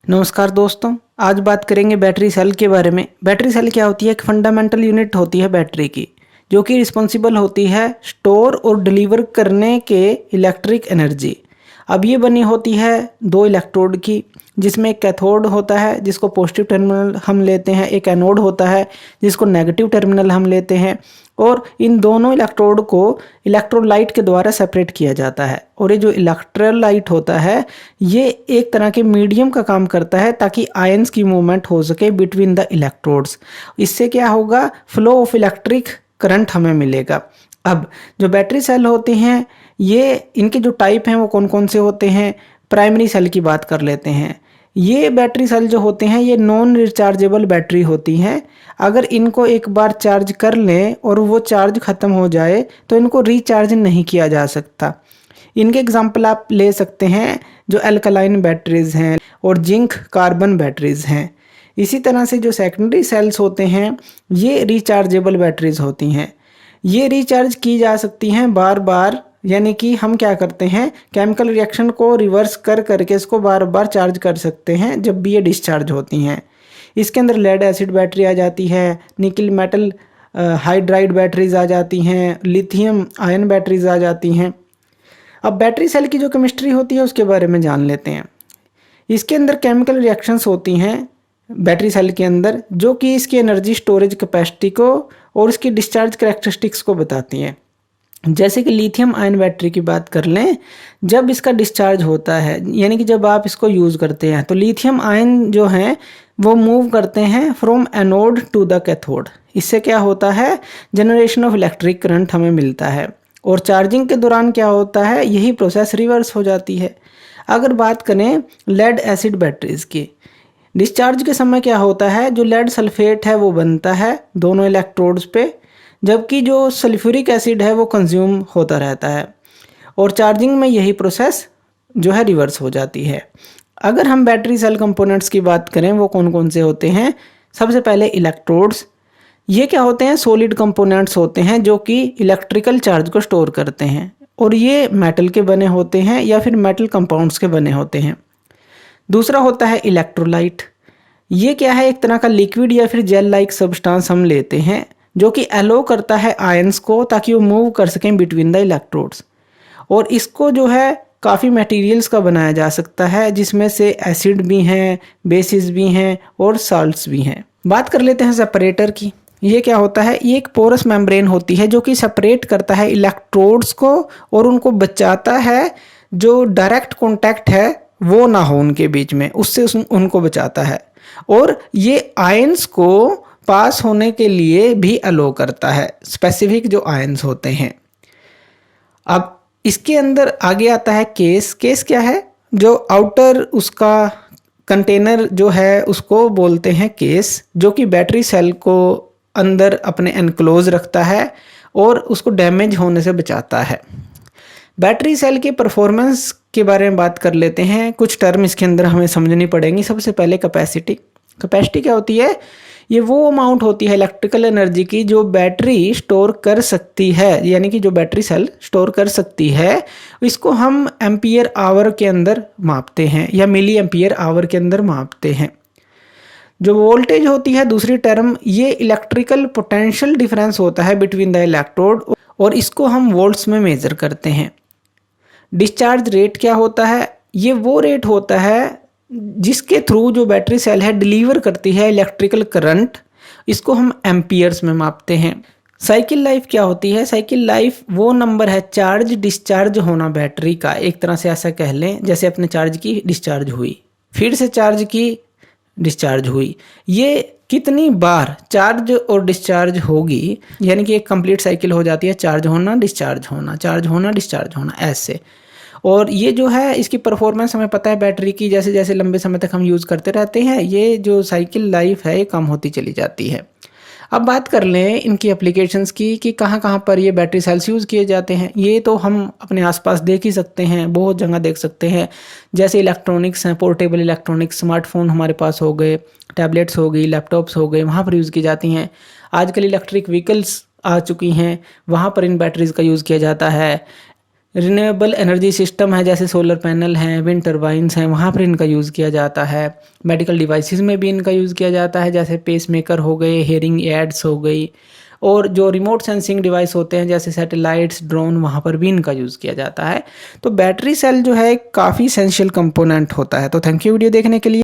नमस्कार दोस्तों, आज बात करेंगे बैटरी सेल के बारे में। बैटरी सेल क्या होती है? एक फंडामेंटल यूनिट होती है बैटरी की, जो कि रिस्पॉन्सिबल होती है स्टोर और डिलीवर करने के इलेक्ट्रिक एनर्जी। अब ये बनी होती है दो इलेक्ट्रोड की, जिसमें एक कैथोड होता है जिसको पॉजिटिव टर्मिनल हम लेते हैं, एक एनोड होता है जिसको नेगेटिव टर्मिनल हम लेते हैं, और इन दोनों इलेक्ट्रोड को इलेक्ट्रोलाइट के द्वारा सेपरेट किया जाता है। और ये जो इलेक्ट्रोलाइट होता है ये एक तरह के मीडियम का काम करता है ताकि आयंस की मूवमेंट हो सके बिटवीन द इलेक्ट्रोड्स। इससे क्या होगा? फ्लो ऑफ इलेक्ट्रिक करंट हमें मिलेगा। अब जो बैटरी सेल होते हैं ये इनके जो टाइप हैं वो कौन कौन से होते हैं? प्राइमरी सेल की बात कर लेते हैं। ये बैटरी सेल जो होते हैं ये नॉन रिचार्जेबल बैटरी होती हैं। अगर इनको एक बार चार्ज कर लें और वो चार्ज ख़त्म हो जाए तो इनको रिचार्ज नहीं किया जा सकता। इनके एग्जाम्पल आप ले सकते हैं जो एल्कलाइन बैटरीज हैं और जिंक कार्बन बैटरीज हैं। इसी तरह से जो सेकेंडरी सेल्स होते हैं ये रिचार्जेबल बैटरीज होती हैं। ये रिचार्ज की जा सकती हैं बार बार, यानी कि हम क्या करते हैं केमिकल रिएक्शन को रिवर्स कर करके इसको बार बार चार्ज कर सकते हैं जब भी ये डिस्चार्ज होती हैं। इसके अंदर लेड एसिड बैटरी आ जाती है, निकल मेटल हाइड्राइड बैटरीज आ जाती हैं, लिथियम आयन बैटरीज आ जाती हैं। अब बैटरी सेल की जो केमिस्ट्री होती है उसके बारे में जान लेते हैं। इसके अंदर केमिकल रिएक्शंस होती हैं बैटरी सेल के अंदर, जो कि इसकी एनर्जी स्टोरेज कैपेसिटी को और इसकी डिस्चार्ज कैरेक्टरिस्टिक्स को बताती हैं। जैसे कि लिथियम आयन बैटरी की बात कर लें, जब इसका डिस्चार्ज होता है यानी कि जब आप इसको यूज़ करते हैं तो लिथियम आयन जो हैं वो मूव करते हैं from anode to the cathode. इससे क्या होता है? जनरेशन ऑफ इलेक्ट्रिक करंट हमें मिलता है। और चार्जिंग के दौरान क्या होता है? यही प्रोसेस रिवर्स हो जाती है। अगर बात करें लेड एसिड बैटरीज की, डिस्चार्ज के समय क्या होता है? जो लेड सल्फेट है वो बनता है दोनों इलेक्ट्रोड्स पे, जबकि जो सल्फ्यूरिक एसिड है वो कंज्यूम होता रहता है। और चार्जिंग में यही प्रोसेस जो है रिवर्स हो जाती है। अगर हम बैटरी सेल कंपोनेंट्स की बात करें वो कौन कौन से होते हैं? सबसे पहले इलेक्ट्रोड्स। ये क्या होते हैं? सॉलिड कंपोनेंट्स होते हैं जो कि इलेक्ट्रिकल चार्ज को स्टोर करते हैं, और ये मेटल के बने होते हैं या फिर मेटल कंपाउंड्स के बने होते हैं। दूसरा होता है इलेक्ट्रोलाइट। ये क्या है? एक तरह का लिक्विड या फिर जेल लाइक सब्सटेंस हम लेते हैं जो कि एलो करता है आयंस को ताकि वो मूव कर सकें बिटवीन द इलेक्ट्रोड्स। और इसको जो है काफ़ी मटेरियल्स का बनाया जा सकता है, जिसमें से एसिड भी हैं, बेसिस भी हैं और साल्ट्स भी हैं। बात कर लेते हैं सेपरेटर की। ये क्या होता है? ये एक पोरस मेम्ब्रेन होती है जो कि सेपरेट करता है इलेक्ट्रोड्स को और उनको बचाता है जो डायरेक्ट कॉन्टैक्ट है वो ना हो उनके बीच में, उससे उनको बचाता है। और ये आयंस को पास होने के लिए भी अलो करता है, स्पेसिफिक जो आयंस होते हैं। अब इसके अंदर आगे आता है केस। केस क्या है? जो आउटर उसका कंटेनर जो है उसको बोलते हैं केस, जो कि बैटरी सेल को अंदर अपने एनक्लोज रखता है और उसको डैमेज होने से बचाता है। बैटरी सेल के परफॉर्मेंस के बारे में बात कर लेते हैं। कुछ टर्म इसके अंदर हमें समझनी पड़ेंगी। सबसे पहले कैपेसिटी। कैपेसिटी क्या होती है? ये वो अमाउंट होती है इलेक्ट्रिकल एनर्जी की जो बैटरी स्टोर कर सकती है, यानी कि जो बैटरी सेल स्टोर कर सकती है, इसको हम एम्पियर आवर के अंदर मापते हैं या मिली एम्पियर आवर के अंदर मापते हैं। जो वोल्टेज होती है दूसरी टर्म, ये इलेक्ट्रिकल पोटेंशियल डिफरेंस होता है बिटवीन द इलेक्ट्रोड, और इसको हम वोल्ट्स में मेजर करते हैं। डिस्चार्ज रेट क्या होता है? ये वो रेट होता है जिसके थ्रू जो बैटरी सेल है डिलीवर करती है इलेक्ट्रिकल करंट, इसको हम एम्पियर्स में मापते हैं। साइकिल लाइफ क्या होती है? साइकिल लाइफ वो नंबर है चार्ज डिस्चार्ज होना बैटरी का, एक तरह से ऐसा कह लें जैसे अपने चार्ज की डिस्चार्ज हुई, फिर से चार्ज की डिस्चार्ज हुई, ये कितनी बार चार्ज और डिस्चार्ज होगी, यानी कि एक कंप्लीट साइकिल हो जाती है चार्ज होना डिस्चार्ज होना, चार्ज होना डिस्चार्ज होना, ऐसे। और ये जो है इसकी परफॉर्मेंस हमें पता है बैटरी की, जैसे जैसे लंबे समय तक हम यूज़ करते रहते हैं ये जो साइकिल लाइफ है ये कम होती चली जाती है। अब बात कर लें इनकी एप्लीकेशंस की कि कहाँ कहाँ पर ये बैटरी सेल्स यूज़ किए जाते हैं। ये तो हम अपने आसपास देख ही सकते हैं, बहुत जगह देख सकते हैं। जैसे इलेक्ट्रॉनिक्स हैं, पोर्टेबल इलेक्ट्रॉनिक्स, स्मार्टफोन हमारे पास हो गए, टैबलेट्स हो गई, लैपटॉप्स हो गए, वहाँ पर यूज़ की जाती हैं। आजकल इलेक्ट्रिक व्हीकल्स आ चुकी हैं, वहाँ पर इन बैटरीज़ का यूज़ किया जाता है। रिन्यूएबल एनर्जी सिस्टम है, जैसे सोलर पैनल हैं, विंड टर्बाइंस हैं, वहाँ पर इनका यूज़ किया जाता है। मेडिकल डिवाइसेस में भी इनका यूज़ किया जाता है, जैसे पेसमेकर हो गए, हेयरिंग एड्स हो गई, और जो रिमोट सेंसिंग डिवाइस होते हैं जैसे सैटेलाइट्स, ड्रोन, वहाँ पर भी इनका यूज़ किया जाता है। तो बैटरी सेल जो है काफ़ी एसेंशियल कंपोनेंट होता है। तो थैंक यू वीडियो देखने के लिए।